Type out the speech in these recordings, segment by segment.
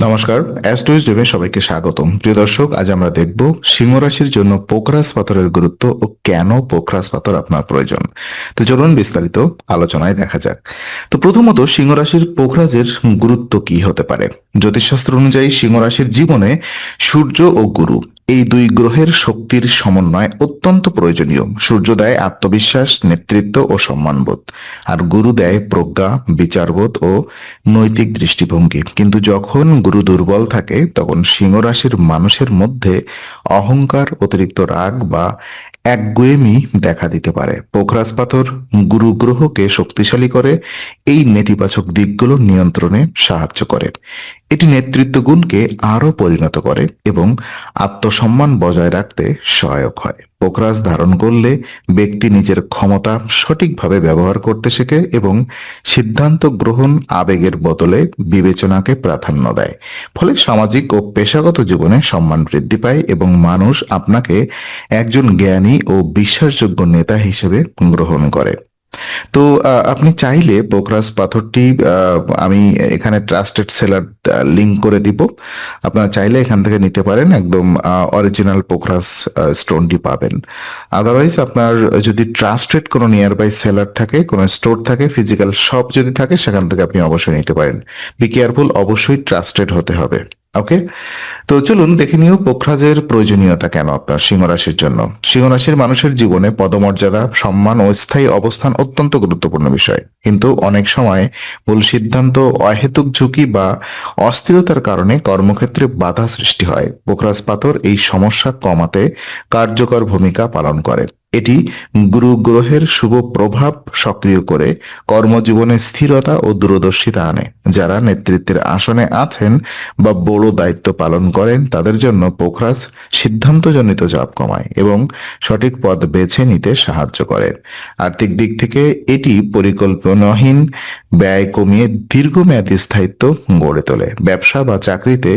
নমস্কার, অ্যাস্ট্রোইজমে সবাইকে স্বাগতম। প্রিয় দর্শক, আজ আমরা দেখব সিংহ রাশির জন্য পোকরাজ পাথরের গুরুত্ব ও কেন পোকরাজ পাথর আপনার প্রয়োজন। তো চলুন বিস্তারিত আলোচনায় দেখা যাক। তো প্রথমত সিংহ রাশির পোকরাজের গুরুত্ব কি হতে পারে। জ্যোতিষশাস্ত্র অনুযায়ী সিংহ রাশির জীবনে সূর্য ও গুরু এই দুই গ্রহের শক্তির সমন্বয় অত্যন্ত প্রয়োজনীয়। সূর্য দেয় আত্মবিশ্বাস, নেতৃত্ব ও সম্মানবোধ, আর গুরু দেয় প্রজ্ঞা, বিচারবোধ ও নৈতিক দৃষ্টিভঙ্গি। কিন্তু যখন গুরু দুর্বল থাকে তখন সিংহ রাশির মানুষের মধ্যে অহংকার, অতিরিক্ত রাগ বা একগুঁয়েমি দেখা দিতে পারে। পোখরাজ পাথর গুরু গ্রহকে শক্তিশালী করে, এই নেতিবাচক দিকগুলো নিয়ন্ত্রণে সাহায্য করে। এটি নেতৃত্ব গুণকে আরো পরিণত করে এবং আত্মসম্মান বজায় রাখতে সহায়ক হয়। পোখরাজ ধারণ করলে ব্যক্তি নিজের ক্ষমতা সঠিকভাবে ব্যবহার করতে শেখে এবং সিদ্ধান্ত গ্রহণ আবেগের বদলে বিবেচনাকে প্রাধান্য দেয়। ফলে সামাজিক ও পেশাগত জীবনে সম্মান বৃদ্ধি পায় এবং মানুষ আপনাকে একজন জ্ঞানী ও বিশ্বাসযোগ্য নেতা হিসেবে গ্রহণ করে। তো আপনি চাইলে পোকরাজ পাথরটি আমি এখানে ট্রাস্টেড সেলার লিংক করে দিব। আপনারা চাইলে এখান থেকে নিতে পারেন, একদম অরিজিনাল পোকরাজ স্টোনটি পাবেন। আদারওয়াইজ আপনার যদি ট্রাস্টেড কোনো নিয়ার বাই সেলার থাকে, কোনো স্টোর থাকে, ফিজিক্যাল শপ যদি থাকে, সেখান থেকে আপনি অবশ্যই নিতে পারেন। বি কেয়ারফুল, অবশ্যই ট্রাস্টেড হতে হবে। ওকে, তো চলুন দেখে নিও পোখরাজের প্রয়োজনীয়তা কেন আপনার সিংহ রাশির জন্য। সিংহ রাশির মানুষের জীবনে পদমর্যাদা, সম্মান ও স্থায়ী অবস্থান অত্যন্ত গুরুত্বপূর্ণ বিষয়। কিন্তু অনেক সময় ভুল সিদ্ধান্ত, অহেতুক ঝুঁকি বা অস্থিরতার কারণে কর্মক্ষেত্রে বাধা সৃষ্টি হয়। পোখরাজ পাথর এই সমস্যা কমাতে কার্যকর ভূমিকা পালন করে। এটি গুরু গ্রহের শুভ প্রভাব সক্রিয় করে কর্মজীবনে স্থিরতা ও দূরদর্শিতা আনে। যারা নেতৃত্বের আসনে আছেন বা বড় দায়িত্ব পালন করেন তাদের জন্য পোখরাজ সিদ্ধান্তজনিত চাপ কমায় এবং সঠিক পথ বেছে নিতে সাহায্য করে। আর্থিক দিক থেকে এটি পরিকল্পনাহীন ব্যয় কমিয়ে দীর্ঘমেয়াদী স্থায়িত্ব গড়ে তোলে। ব্যবসা বা চাকরিতে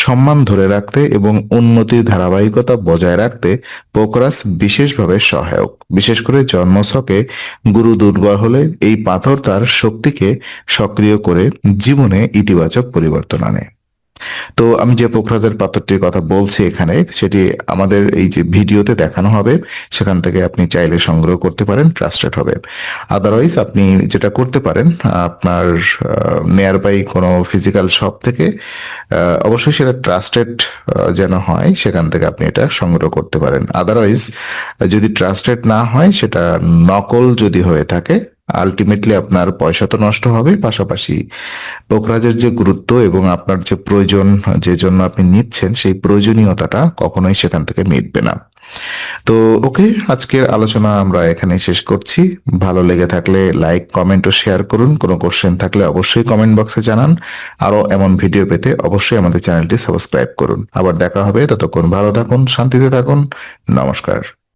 সম্মান ধরে রাখতে এবং উন্নতির ধারাবাহিকতা বজায় রাখতে পোখরাজ বিশেষভাবে সহায়ক। বিশেষ করে জন্মছকে গুরু দুর্বল হলে এই পাথর তার শক্তিকে সক্রিয় করে জীবনে ইতিবাচক পরিবর্তন আনে। তো আমি যে পোখরাজের পাথরটির কথা বলছি এখানে, সেটি আমাদের এই যে ভিডিওতে দেখানো হবে, সেখান থেকে আপনি চাইলে সংগ্রহ করতে পারেন, ট্রাস্টেড হবে। আদারওয়াইজ আপনি যেটা করতে পারেন, আপনার নিয়ার বাই কোনো ফিজিক্যাল শপ থেকে, অবশ্যই সেটা ট্রাস্টেড যেন হয়, সেখান থেকে আপনি এটা সংগ্রহ করতে পারেন। আদারওয়াইজ যদি ট্রাস্টেড না হয়, সেটা নকল যদি হয়ে থাকে, আলটিমেটলি আপনার পয়সা তো নষ্ট হবে, পাশাপাশি পোখরাজের যে গুরুত্ব এবং আপনার যে প্রয়োজন, যে জন্য আপনি নিচ্ছেন, সেই প্রয়োজনীয়তাটা কখনোই সেখান থেকে মিটবে না। তো ওকে, আজকের আলোচনা আমরা এখানে শেষ করছি। ভালো লেগে থাকলে লাইক, কমেন্ট ও শেয়ার করুন। কোনো কোশ্চেন থাকলে অবশ্যই কমেন্ট বক্সে জানান। আরো এমন ভিডিও পেতে অবশ্যই আমাদের চ্যানেলটি সাবস্ক্রাইব করুন। আবার দেখা হবে, ততক্ষণ ভালো থাকুন, শান্তিতে থাকুন। নমস্কার।